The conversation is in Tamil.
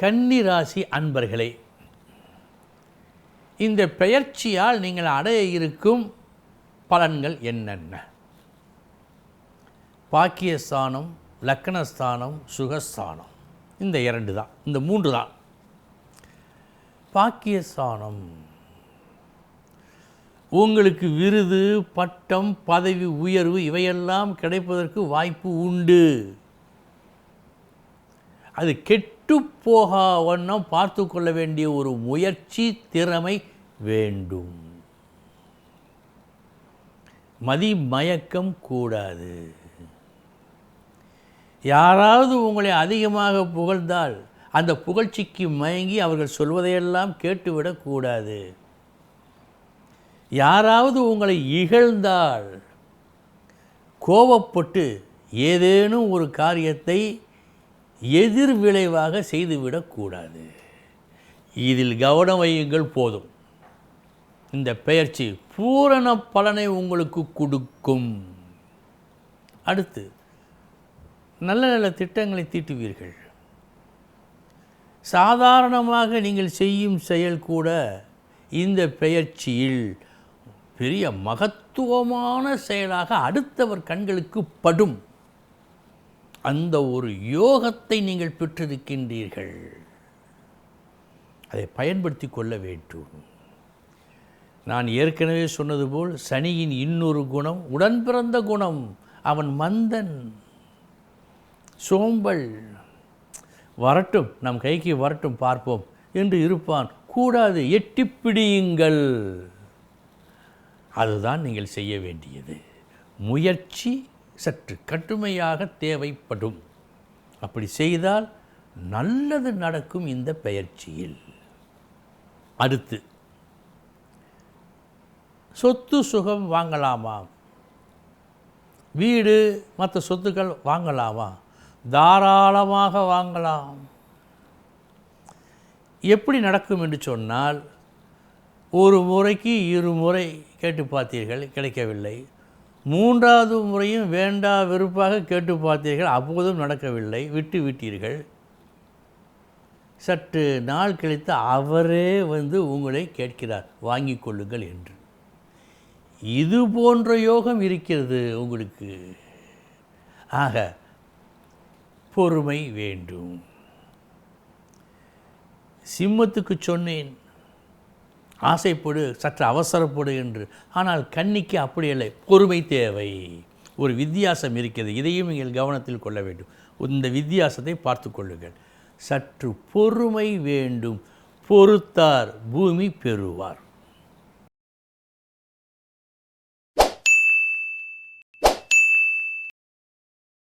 கன்னி ராசி அன்பர்களே, இந்த பெயர்ச்சியால் நீங்கள் அடைய இருக்கும் பலன்கள் என்னென்ன? பாக்கியஸ்தானம், லக்னஸ்தானம், சுகஸ்தானம், இந்த 2 தான், இந்த 3 தான். பாக்கியஸ்தானம் உங்களுக்கு விருது, பட்டம், பதவி உயர்வு இவையெல்லாம் கிடைப்பதற்கு வாய்ப்பு உண்டு. அது கெட்டு போகா வண்ணம் பார்த்து கொள்ள வேண்டிய ஒரு முயற்சி, திறமை வேண்டும். மதி மயக்கம் கூடாது. யாராவது உங்களை அதிகமாக புகழ்ந்தால் அந்த புகழ்ச்சிக்கு மயங்கி அவர்கள் சொல்வதையெல்லாம் கேட்டுவிடக்கூடாது. யாராவது உங்களை இகழ்ந்தால் கோபப்பட்டு ஏதேனும் ஒரு காரியத்தை எதிர் விளைவாக செய்துவிடக்கூடாது. இதில் கவனம் வையுங்கள் போதும். இந்த பெயர்ச்சி பூரண பலனை உங்களுக்கு கொடுக்கும். அடுத்து நல்ல நல்ல திட்டங்களை தீட்டுவீர்கள். சாதாரணமாக நீங்கள் செய்யும் செயல் கூட இந்த பெயர்ச்சியில் பெரிய மகத்துவமான செயலாக அடுத்தவர் கண்களுக்கு படும். அந்த ஒரு யோகத்தை நீங்கள் பெற்றிருக்கின்றீர்கள். அதை பயன்படுத்தி கொள்ள வேண்டும். நான் ஏற்கனவே சொன்னது போல் சனியின் இன்னொரு குணம் உடன் பிறந்த குணம். அவன் மந்தன், சோம்பல். வரட்டும், நம் கைக்கு வரட்டும், பார்ப்போம் என்று இருப்பான். கூடாது, எட்டி பிடியுங்கள். அதுதான் நீங்கள் செய்ய வேண்டியது. முயற்சி சற்று கடுமையாக தேவைப்படும். அப்படி செய்தால் நல்லது நடக்கும் இந்த பெயர்ச்சியில். அடுத்து சொத்து சுகம் வாங்கலாமா? வீடு மற்ற சொத்துக்கள் வாங்கலாமா? தாராளமாக வாங்கலாம். எப்படி நடக்கும் என்று சொன்னால், ஒரு முறைக்கு 2 முறை கேட்டு பார்த்தீர்கள், கிடைக்கவில்லை. 3வது முறையும் வேண்டா வெறுப்பாக கேட்டு பார்த்தீர்கள், அப்போதும் நடக்கவில்லை, விட்டு விட்டீர்கள். சற்று நாள் கழித்து அவரே வந்து உங்களை கேட்கிறார், வாங்கி கொள்ளுங்கள் என்று. இது போன்ற யோகம் இருக்கிறது உங்களுக்கு. ஆக பொறுமை வேண்டும். சிம்மத்துக்கு சொன்னேன், ஆசைப்படு, சற்று அவசரப்படு என்று. ஆனால் கன்னிக்கு அப்படி இல்லை, பொறுமை தேவை. ஒரு வித்தியாசம் இருக்கிறது. இதையும் நீங்கள் கவனத்தில் கொள்ள வேண்டும். இந்த வித்தியாசத்தை பார்த்து கொள்ளுங்கள். சற்று பொறுமை வேண்டும். பொறுத்தார் பூமி பெறுவார்.